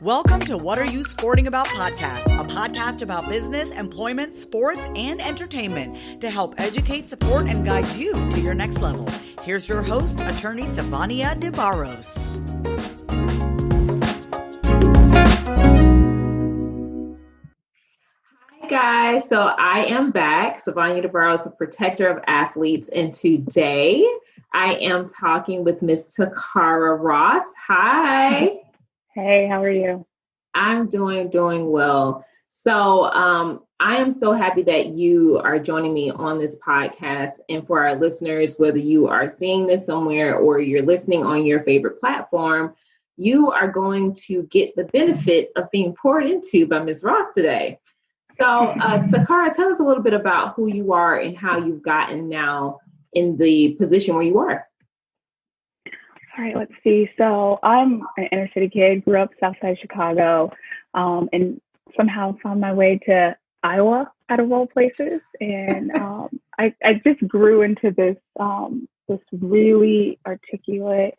Welcome to What Are You Sporting About podcast, a podcast about business, employment, sports, and entertainment to help educate, support, and guide you to your next level. Here's your host, attorney Sivonnia de Barros. Hi guys, so I am back, Sivonnia de Barros, a protector of athletes, and today I am talking with Miss Toccara Ross. Hi. Hey, how are you? I'm doing well. So I am so happy that you are joining me on this podcast. And for our listeners, whether you are seeing this somewhere or you're listening on your favorite platform, you are going to get the benefit of being poured into by Ms. Ross today. So Toccara, tell us a little bit about who you are and how you've gotten now in the position where you are. All right, let's see. So I'm an inner city kid, grew up Southside Chicago, and somehow found my way to Iowa out of all places. And I just grew into this really articulate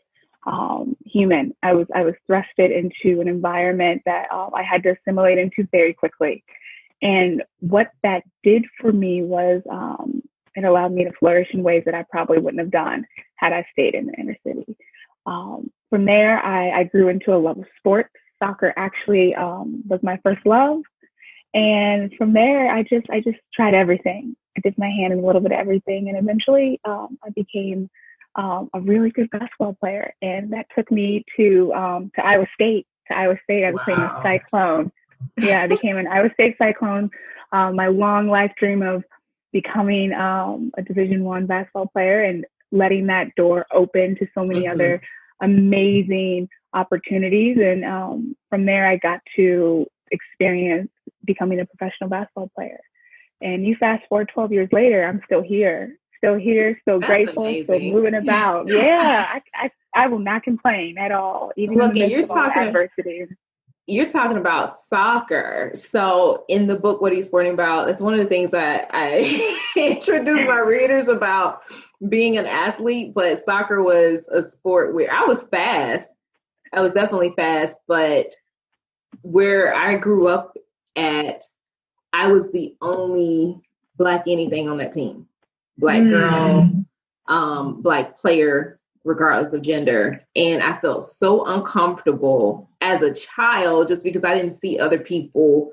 human. I was thrusted into an environment that I had to assimilate into very quickly. And what that did for me was it allowed me to flourish in ways that I probably wouldn't have done had I stayed in the inner city. From there, I grew into a love of sports. Soccer actually was my first love. And from there, I just tried everything. I dipped my hand in a little bit of everything. And eventually I became a really good basketball player. And that took me to Iowa State. I became a Cyclone. Yeah, I became an Iowa State Cyclone. My long life dream of becoming a Division I basketball player and letting that door open to so many other amazing opportunities. And from there, I got to experience becoming a professional basketball player. And you fast forward 12 years later, I'm still here, still That's grateful, amazing. still moving about. Yeah, I will not complain at all, even in the midst of all adversity. You're talking about soccer. So in the book, What Are You Sporting About? It's one of the things I introduce my readers about being an athlete, but soccer was a sport where I was fast. I was definitely fast, but where I grew up at, I was the only Black anything on that team. Black girl, Black player, regardless of gender. And I felt so uncomfortable as a child just because I didn't see other people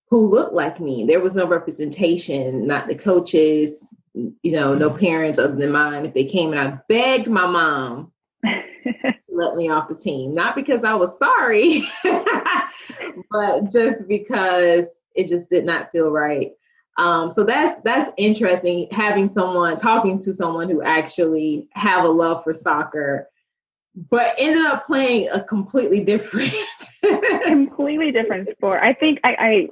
who looked like me. There was no representation, not the coaches, no parents other than mine. If they came, and I begged my mom to let me off the team, not because I was sorry, but just because it just did not feel right. So that's interesting, talking to someone who actually have a love for soccer, but ended up playing a completely different sport. I think I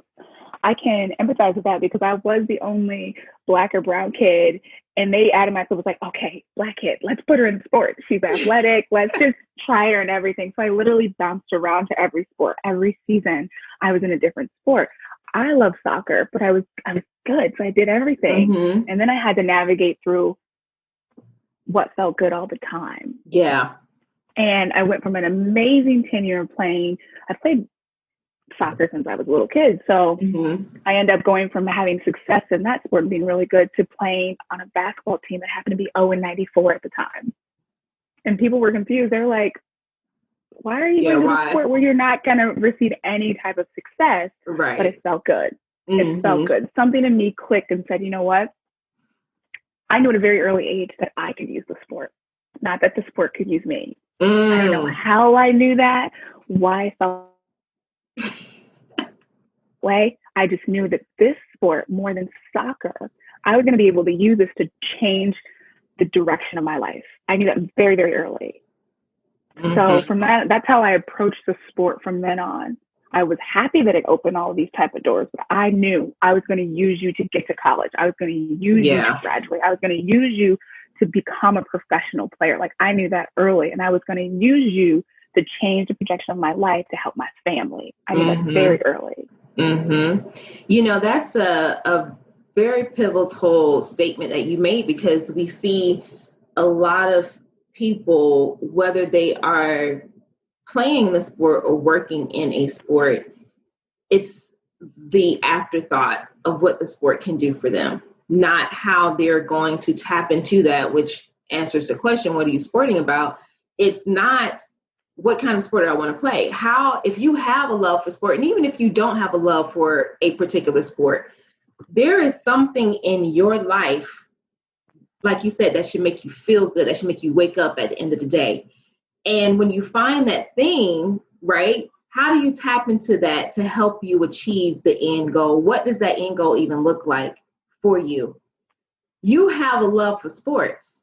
can empathize with that because I was the only Black or brown kid, and they automatically was like, okay, Black kid, let's put her in sports. She's athletic. Let's just try her and everything. So I literally bounced around to every sport. Every season I was in a different sport. I love soccer, but I was good. So I did everything. And then I had to navigate through what felt good all the time. Yeah. And I went from an amazing tenure of playing. I played soccer since I was a little kid. So I ended up going from having success in that sport and being really good to playing on a basketball team that happened to be 0-94 at the time. And people were confused. They're like, why are you going to a sport where you're not going to receive any type of success? Right. But it felt good. It felt good. Something in me clicked and said, you know what? I knew at a very early age that I could use the sport, not that the sport could use me. I don't know how I knew that, why I felt way. I just knew that this sport, more than soccer, I was going to be able to use this to change the direction of my life. I knew that very, very early. So from that's how I approached the sport from then on. I was happy that it opened all of these type of doors, but I knew I was going to use you to get to college. I was going to use you to graduate. I was going to use you to become a professional player. Like I knew that early, and I was going to use you to change the projection of my life to help my family. I knew that very early. That's a very pivotal statement that you made, because we see a lot of people, whether they are playing the sport or working in a sport, it's the afterthought of what the sport can do for them, not how they're going to tap into that, which answers the question, what are you sporting about? It's not what kind of sport do I want to play? How, if you have a love for sport, and even if you don't have a love for a particular sport, there is something in your life, like you said, that should make you feel good, that should make you wake up at the end of the day. And when you find that thing, right, how do you tap into that to help you achieve the end goal? What does that end goal even look like for you? You have a love for sports.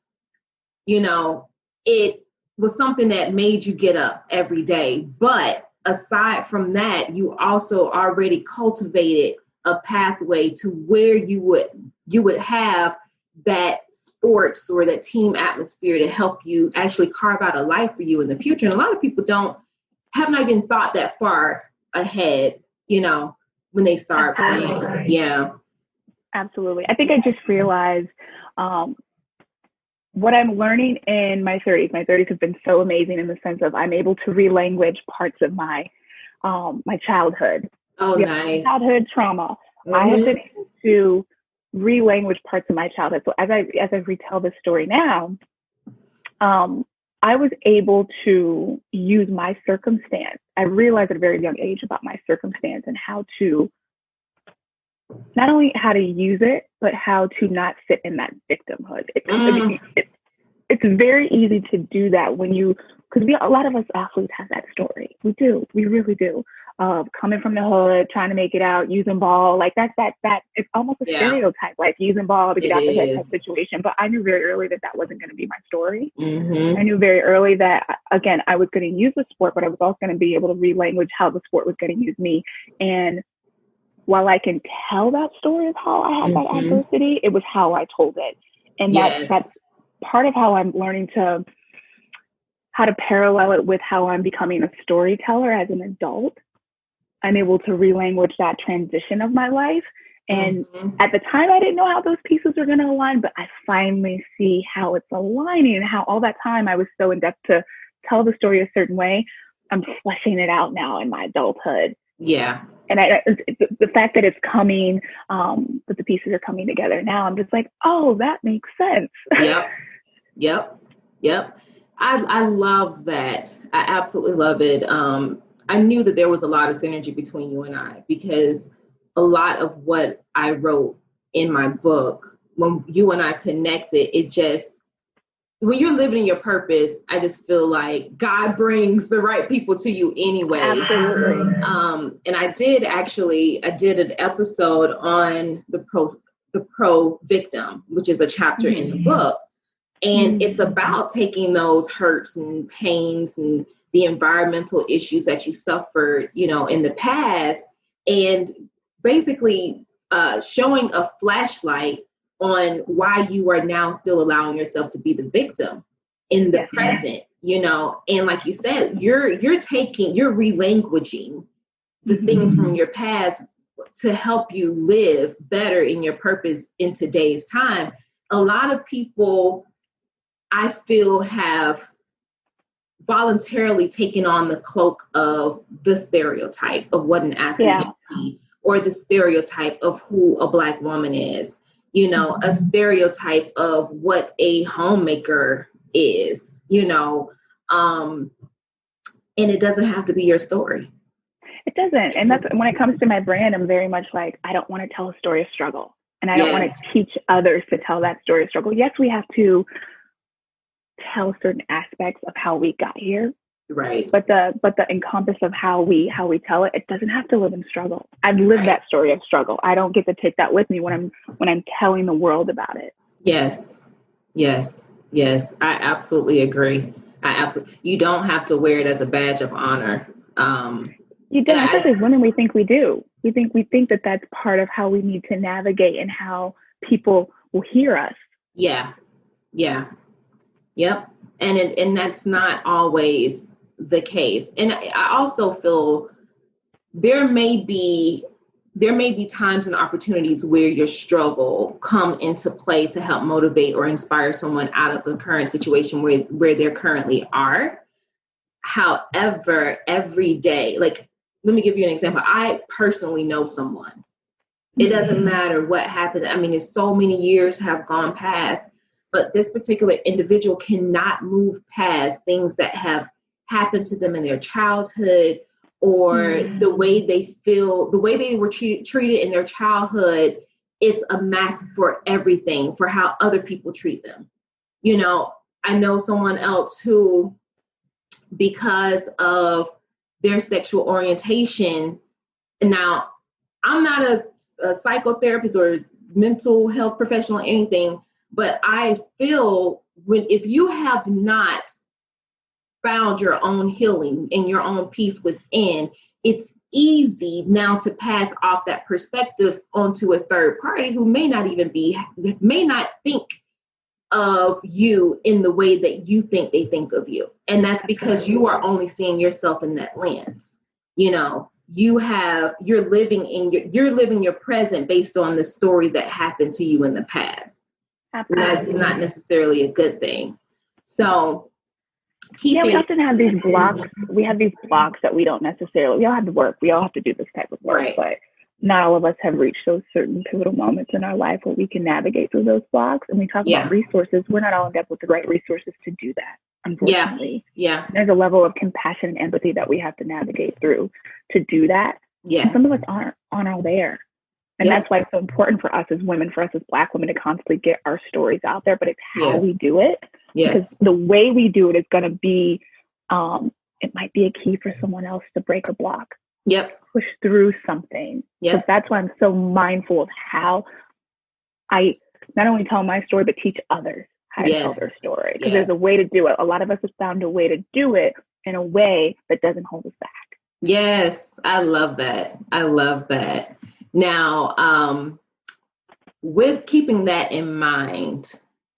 You know, it was something that made you get up every day. But aside from that, you also already cultivated a pathway to where you would have that sports or that team atmosphere to help you actually carve out a life for you in the future. And a lot of people have not even thought that far ahead, you know, when they start playing. Yeah. Absolutely. I think I just realized what I'm learning in my 30s. My 30s have been so amazing in the sense of I'm able to relanguage parts of my childhood. Oh, nice. Childhood trauma. Mm-hmm. I have been able to relanguage parts of my childhood. So as I retell this story now, I was able to use my circumstance. I realized at a very young age about my circumstance and how to, not only how to use it, but how to not sit in that victimhood. It's very easy to do that because a lot of us athletes have that story. We do. We really do. Of coming from the hood, trying to make it out, using ball, like that it's almost a stereotype, like using ball to get out of that type of situation. But I knew very early that wasn't going to be my story. Mm-hmm. I knew very early that, again, I was going to use the sport, but I was also going to be able to relanguage how the sport was going to use me. And while I can tell that story of how I had that adversity, it was how I told it. And that's part of how I'm learning how to parallel it with how I'm becoming a storyteller as an adult. I'm able to relanguage that transition of my life. And at the time, I didn't know how those pieces were going to align, but I finally see how it's aligning and how all that time I was so in depth to tell the story a certain way. I'm fleshing it out now in my adulthood. Yeah. And the fact that it's coming, that the pieces are coming together now, I'm just like, oh, that makes sense. Yep. I love that. I absolutely love it. I knew that there was a lot of synergy between you and I, because a lot of what I wrote in my book, when you and I connected, when you're living in your purpose, I just feel like God brings the right people to you anyway. Absolutely. And I did an episode on the pro victim, which is a chapter in the book. And it's about taking those hurts and pains and the environmental issues that you suffered, you know, in the past, and basically showing a flashlight on why you are now still allowing yourself to be the victim in the present, you know. And like you said, you're relanguaging the things from your past to help you live better in your purpose in today's time. A lot of people, I feel, have voluntarily taken on the cloak of the stereotype of what an athlete should be, or the stereotype of who a Black woman is, you know, a stereotype of what a homemaker is, you know, and it doesn't have to be your story. It doesn't. And that's when it comes to my brand, I'm very much like, I don't want to tell a story of struggle, and I don't want to teach others to tell that story of struggle. Yes, we have to tell certain aspects of how we got here, right? But the encompass of how we tell it, it doesn't have to live in struggle. I've lived that story of struggle. I don't get to take that with me when I'm telling the world about it. Yes. I absolutely agree. You don't have to wear it as a badge of honor. You don't. I think as women, we think we do. We think that that's part of how we need to navigate and how people will hear us. Yeah. Yep. And that's not always the case. And I also feel there may be times and opportunities where your struggle come into play to help motivate or inspire someone out of the current situation where they currently are. However, every day, like, let me give you an example. I personally know someone. It doesn't matter what happened. I mean, it's so many years have gone past, but this particular individual cannot move past things that have happened to them in their childhood, or the way they feel, the way they were treated in their childhood. It's a mask for everything, for how other people treat them. You know, I know someone else who, because of their sexual orientation, now I'm not a psychotherapist or mental health professional or anything, but I feel if you have not found your own healing and your own peace within, it's easy now to pass off that perspective onto a third party who may not think of you in the way that you think they think of you. And that's because you are only seeing yourself in that lens. You know, you're living your present based on the story that happened to you in the past. And that's not necessarily a good thing. So we often have these blocks. We have these blocks that we all have to work. We all have to do this type of work, right. But not all of us have reached those certain pivotal moments in our life where we can navigate through those blocks. And we talk about resources. We're not all in depth with the right resources to do that, unfortunately. Yeah. There's a level of compassion and empathy that we have to navigate through to do that. Yeah. Some of us aren't all there. And that's why it's so important for us as women, for us as Black women, to constantly get our stories out there. But it's how we do it. Because the way we do it is going to be, it might be a key for someone else to break a block. Push through something. So that's why I'm so mindful of how I not only tell my story, but teach others how to tell their story. Because there's a way to do it. A lot of us have found a way to do it in a way that doesn't hold us back. Yes, I love that. Now, with keeping that in mind,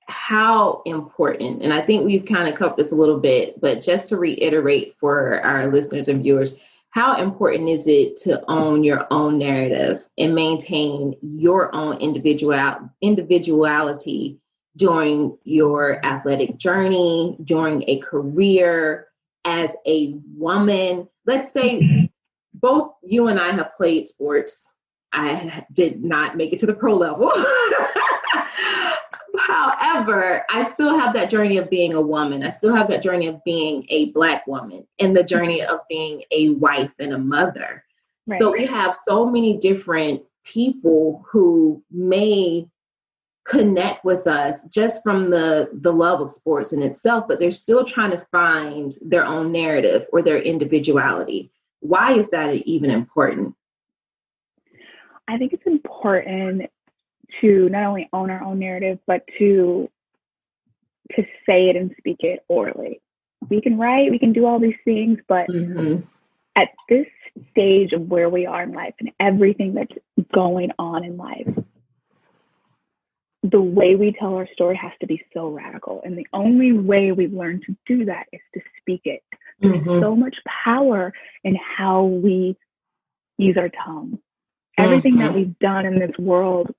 how important, and I think we've kind of covered this a little bit, but just to reiterate for our listeners and viewers, how important is it to own your own narrative and maintain your own individuality during your athletic journey, during a career, as a woman? Let's say both you and I have played sports. I did not make it to the pro level. However, I still have that journey of being a woman. I still have that journey of being a Black woman and the journey of being a wife and a mother. Right. So we have so many different people who may connect with us just from the love of sports in itself, but they're still trying to find their own narrative or their individuality. Why is that even important? I think it's important to not only own our own narrative, but to say it and speak it orally. We can write, we can do all these things, but at this stage of where we are in life and everything that's going on in life, the way we tell our story has to be so radical. And the only way we've learned to do that is to speak it. There's so much power in how we use our tongue. Everything that we've done in this world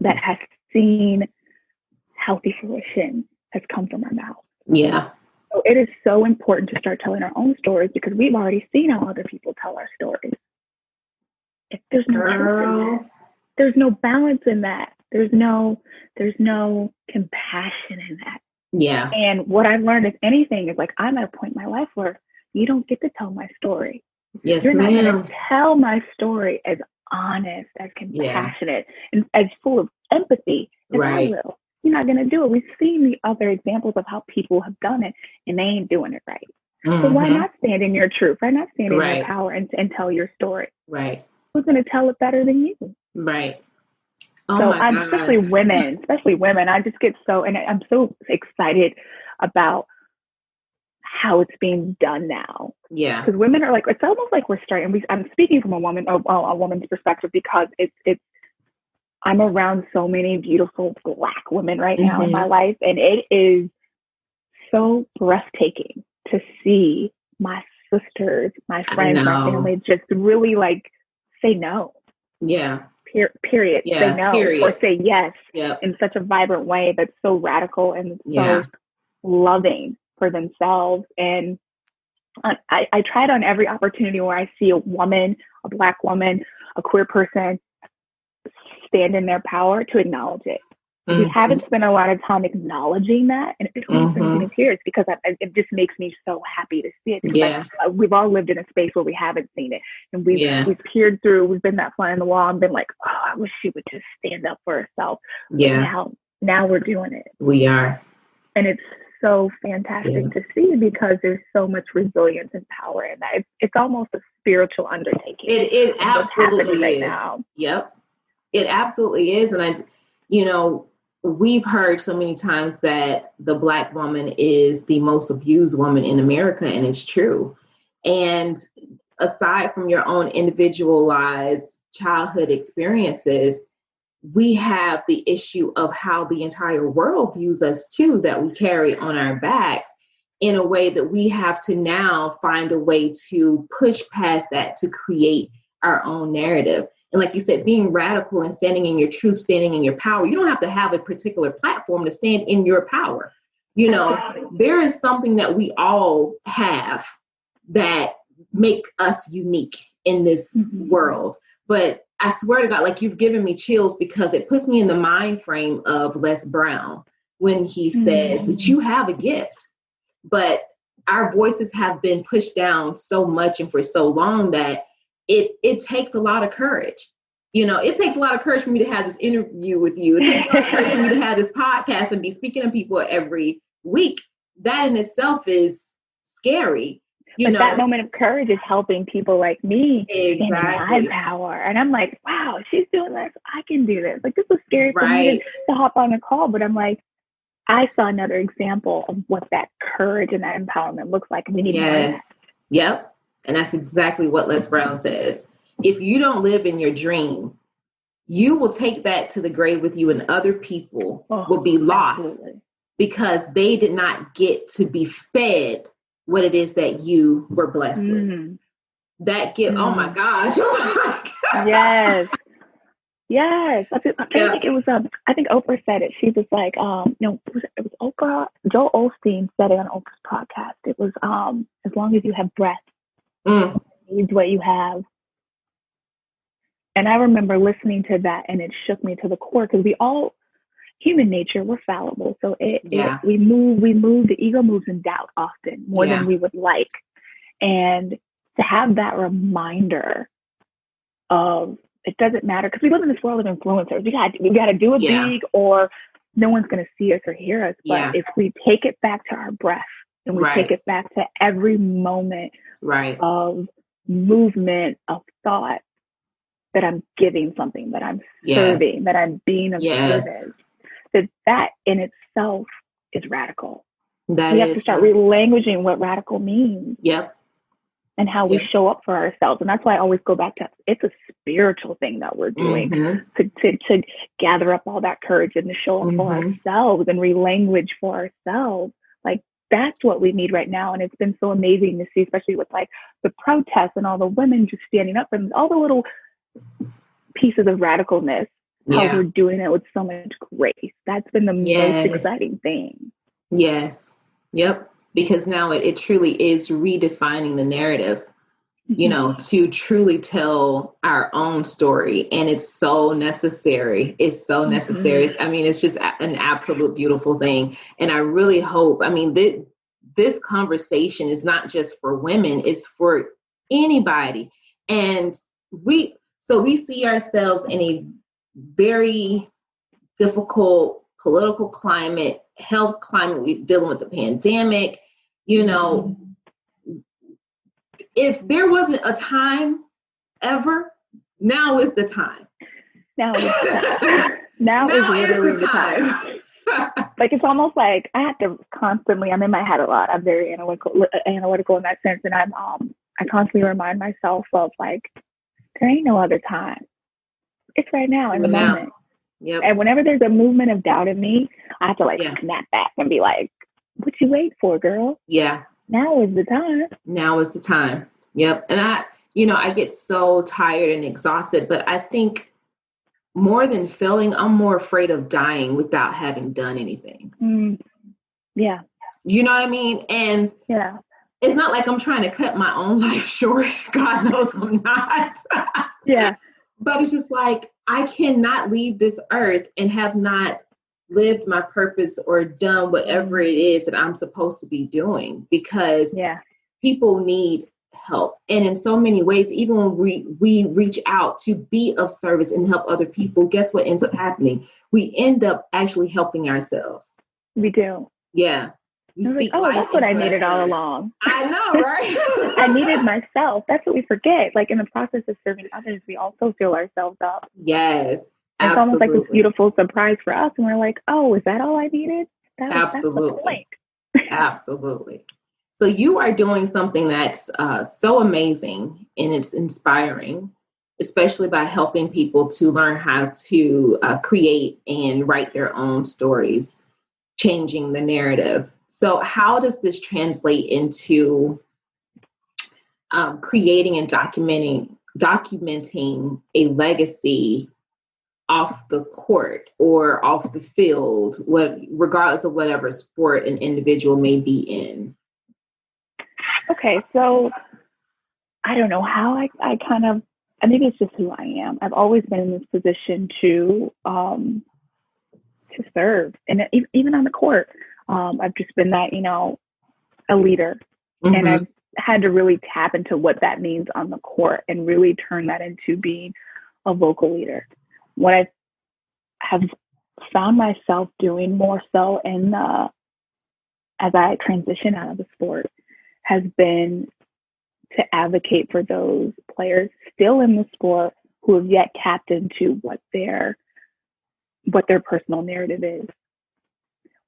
that has seen healthy fruition has come from our mouth. Yeah. So it is so important to start telling our own stories because we've already seen how other people tell our stories. If there's no truth in that, there's no balance in that. There's no compassion in that. Yeah. And what I've learned, if anything, is like I'm at a point in my life where you don't get to tell my story. Yes, you're not going to tell my story as honest, as compassionate, and as full of empathy as I will. You're not going to do it. We've seen the other examples of how people have done it, and they ain't doing it right. So why not stand in your truth? Why not stand in your power and tell your story? Right. Who's going to tell it better than you? Right. So especially women, I just get and I'm so excited about how it's being done now. Yeah. Because women are like, it's almost like we're starting, I'm speaking from a woman's perspective because I'm around so many beautiful Black women right now in my life. And it is so breathtaking to see my sisters, my friends, my family just really like say no. Yeah. Period. Yeah, say no or say yes yep. in such a vibrant way that's so radical and so loving for themselves. And I tried on every opportunity where I see a woman, a Black woman, a queer person stand in their power to acknowledge it. We haven't spent a lot of time acknowledging that, and it almost brings me to tears because it just makes me so happy to see it. Because we've all lived in a space where we haven't seen it, and we've peered through. We've been that fly in the wall and been like, "Oh, I wish she would just stand up for herself." Yeah. But now we're doing it. We are, and it's so fantastic to see because there's so much resilience and power in that. It's almost a spiritual undertaking. It absolutely right is. Now. Yep, it absolutely is, and we've heard so many times that the Black woman is the most abused woman in America, and it's true. And aside from your own individualized childhood experiences, we have the issue of how the entire world views us too, that we carry on our backs in a way that we have to now find a way to push past that to create our own narrative. And like you said, being radical and standing in your truth, standing in your power, you don't have to have a particular platform to stand in your power. There is something that we all have that make us unique in this world. But I swear to God, like you've given me chills because it puts me in the mind frame of Les Brown when he says that you have a gift, but our voices have been pushed down so much and for so long that it takes a lot of courage. It takes a lot of courage for me to have this interview with you. It takes a lot of courage for me to have this podcast and be speaking to people every week. That in itself is scary. That moment of courage is helping people like me in my power. And I'm like, wow, she's doing this. I can do this. Like, this was scary for me to hop on a call, but I'm like, I saw another example of what that courage and that empowerment looks like. And we need more. Yep. And that's exactly what Les Brown says. If you don't live in your dream, you will take that to the grave with you, and other people will be lost because they did not get to be fed what it is that you were blessed with. That gift, oh my gosh. Yes. I think it was, I think Oprah said it. She was like, it was Oprah, Joel Osteen said it on Oprah's podcast. It was, as long as you have breath, needs what you have. And I remember listening to that, and it shook me to the core because we all, human nature, we're fallible. So we move, the ego moves in doubt often more than we would like. And to have that reminder of, it doesn't matter, because we live in this world of influencers. We got to do it big, or no one's going to see us or hear us. But if we take it back to our breath, and we take it back to every moment of movement, of thought, that I'm giving something, that I'm serving, that I'm being of service, that in itself is radical. We have to start relanguaging what radical means. And how we show up for ourselves. And that's why I always go back to, it's a spiritual thing that we're doing to gather up all that courage and to show up for ourselves and relanguage for ourselves. Like, that's what we need right now. And it's been so amazing to see, especially with like the protests and all the women just standing up and all the little pieces of radicalness, how we're doing it with so much grace. That's been the most exciting thing. Because now it truly is redefining the narrative, to truly tell our own story. And it's so necessary. It's so necessary. I mean, it's just an absolute beautiful thing. And I really hope, this conversation is not just for women, it's for anybody. And we see ourselves in a very difficult political climate, health climate. We're dealing with the pandemic. If there wasn't a time ever, now is the time. Now is literally the time. Like, it's almost like I have to constantly, I'm in my head a lot. I'm very analytical in that sense. And I constantly remind myself of, like, there ain't no other time. It's right now in the moment. And whenever there's a movement of doubt in me, I have to snap back and be like, what you wait for, girl? Now is the time. Now is the time. And I get so tired and exhausted, but I think more than failing, I'm more afraid of dying without having done anything. Yeah. You know what I mean? And it's not like I'm trying to cut my own life short. God knows I'm not. Yeah. But it's just like, I cannot leave this earth and have not lived my purpose or done whatever it is that I'm supposed to be doing, because people need help. And in so many ways, even when we reach out to be of service and help other people, guess what ends up happening? We end up actually helping ourselves. We do. Yeah. I was like, oh, that's what I needed all along. I know, right? I needed myself. That's what we forget. Like in the process of serving others, we also fill ourselves up. Yes. It's almost like this beautiful surprise for us. And we're like, oh, is that all I needed? Absolutely. Absolutely. So you are doing something that's so amazing, and it's inspiring, especially by helping people to learn how to create and write their own stories, changing the narrative. So how does this translate into creating and documenting a legacy off the court or off the field, regardless of whatever sport an individual may be in? Okay, so I don't know how I kind of, maybe it's just who I am. I've always been in this position to serve, and even on the court, I've just been that, a leader, and I've had to really tap into what that means on the court and really turn that into being a vocal leader. What I have found myself doing more so as I transition out of the sport has been to advocate for those players still in the sport who have yet tapped into what their personal narrative is.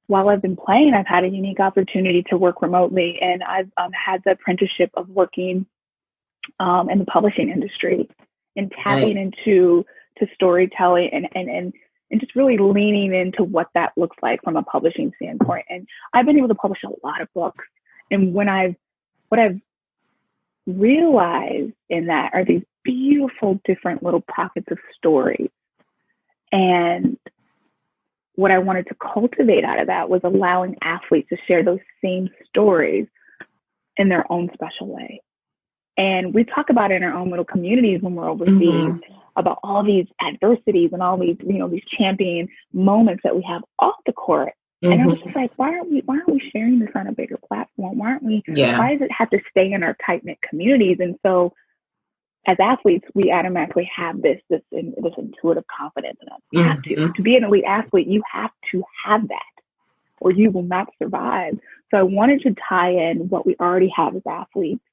While I've been playing, I've had a unique opportunity to work remotely, and I've had the apprenticeship of working in the publishing industry and tapping into storytelling and just really leaning into what that looks like from a publishing standpoint. And I've been able to publish a lot of books. And what I've realized in that are these beautiful different little pockets of stories. And what I wanted to cultivate out of that was allowing athletes to share those same stories in their own special way. And we talk about it in our own little communities when we're overseas about all these adversities and all these, these champion moments that we have off the court. And I was just like, why aren't we sharing this on a bigger platform? Why does it have to stay in our tight-knit communities? And so as athletes, we automatically have this intuitive confidence in us. We have to be an elite athlete, you have to have that or you will not survive. So I wanted to tie in what we already have as athletes,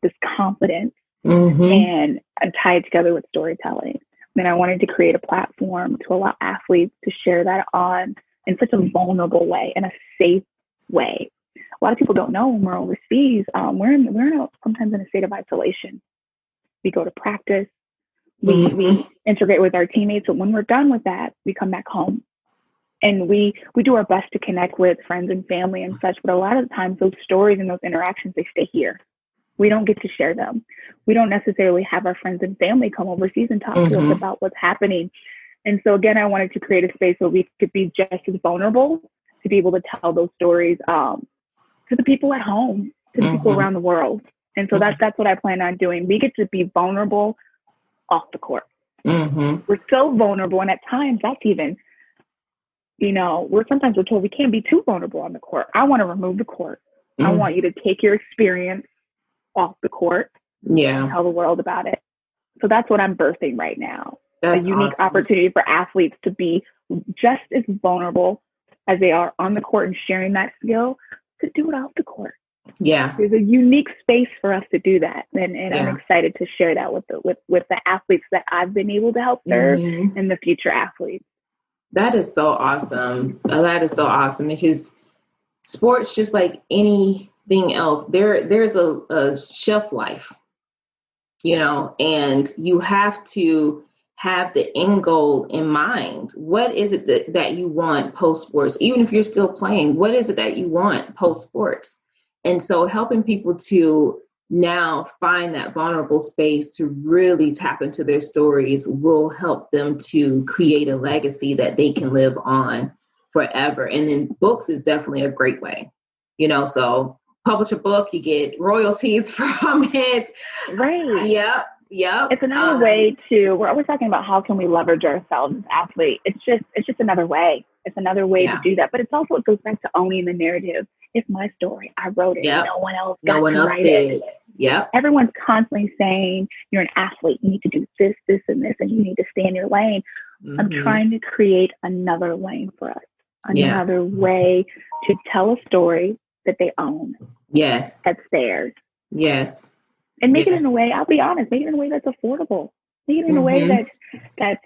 this confidence, and tie it together with storytelling. Then I wanted to create a platform to allow athletes to share that on in such a vulnerable way, in a safe way. A lot of people don't know when we're overseas, we're sometimes in a state of isolation. We go to practice, we integrate with our teammates. And when we're done with that, we come back home and we do our best to connect with friends and family and such. But a lot of the times those stories and those interactions, they stay here. We don't get to share them. We don't necessarily have our friends and family come overseas and talk to us about what's happening. And so again, I wanted to create a space where we could be just as vulnerable to be able to tell those stories to the people at home, to the people around the world. And so that's what I plan on doing. We get to be vulnerable off the court. We're so vulnerable. And at times that's even, we're told we can't be too vulnerable on the court. I want to remove the court. I want you to take your experience off the court and tell the world about it. So that's what I'm birthing right now. That's a unique opportunity for athletes to be just as vulnerable as they are on the court and sharing that skill, to do it off the court. Yeah. There's a unique space for us to do that. And I'm excited to share that with the athletes that I've been able to help serve and the future athletes. That is so awesome. That is so awesome, because sports, just like anything else, there's a shelf life, and you have to have the end goal in mind. What is it that you want post sports? Even if you're still playing, what is it that you want post sports? And so helping people to now find that vulnerable space to really tap into their stories will help them to create a legacy that they can live on forever. And then books is definitely a great way, so publish a book, you get royalties from it. Right. Yep. It's another way to, we're always talking about how can we leverage ourselves as athletes. It's just another way. It's another way to do that. But it goes back to owning the narrative. It's my story. I wrote it. Yep. No one else did it. Yep. Everyone's constantly saying you're an athlete. You need to do this, this, and this, and you need to stay in your lane. Mm-hmm. I'm trying to create another lane for us. Another way to tell a story that they own. Yes. That's theirs. Yes. And make it in a way, I'll be honest, make it in a way that's affordable. Make it in a way that's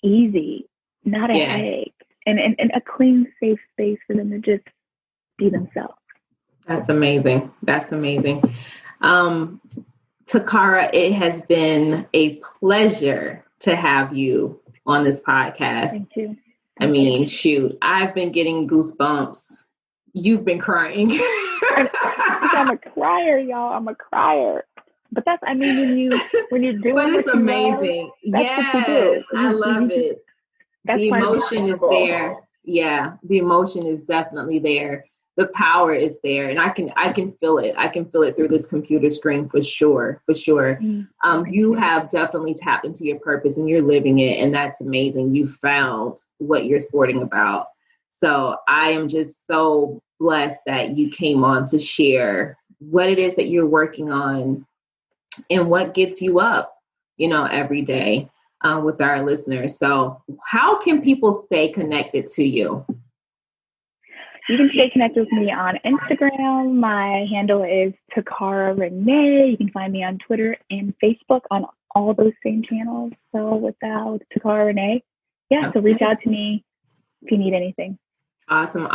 easy, not a headache. And a clean, safe space for them to just be themselves. That's amazing. Toccara, it has been a pleasure to have you on this podcast. Thank you. I mean, shoot, I've been getting goosebumps. You've been crying. I'm a crier, y'all. I'm a crier. But that's, I mean, when you're doing but it's amazing. Yes, I love it. The emotion is there. Yeah, the emotion is definitely there. The power is there, and I can feel it. I can feel it through this computer screen for sure. You have definitely tapped into your purpose, and you're living it, and that's amazing. You found what you're sporting about. So I am just so blessed that you came on to share what it is that you're working on and what gets you up, every day with our listeners. So how can people stay connected to you? You can stay connected with me on Instagram. My handle is Toccara Renee. You can find me on Twitter and Facebook on all those same channels. So without Toccara Renee, so reach out to me if you need anything. Awesome.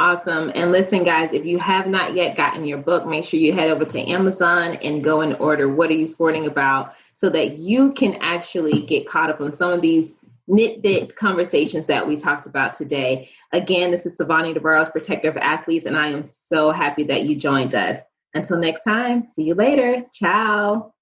And listen, guys, if you have not yet gotten your book, make sure you head over to Amazon and go and order What Are You Sporting About, so that you can actually get caught up on some of these nitbit conversations that we talked about today. Again, this is Sivonnia DeBarros, Protector of Athletes, and I am so happy that you joined us. Until next time, see you later. Ciao.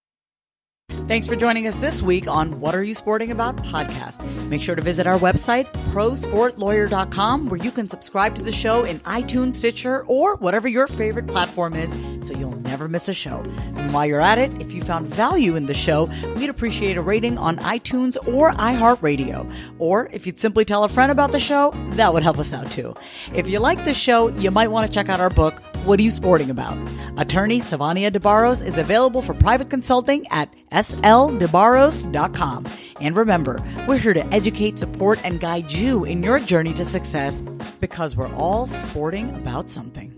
Thanks for joining us this week on What Are You Sporting About podcast. Make sure to visit our website, prosportlawyer.com, where you can subscribe to the show in iTunes, Stitcher, or whatever your favorite platform is, so you'll never miss a show. And while you're at it, if you found value in the show, we'd appreciate a rating on iTunes or iHeartRadio. Or if you'd simply tell a friend about the show, that would help us out too. If you like the show, you might want to check out our book, What Are You Sporting About? Attorney Sivonnia DeBarros is available for private consulting at sldebarros.com. And remember, we're here to educate, support, and guide you in your journey to success, because we're all sporting about something.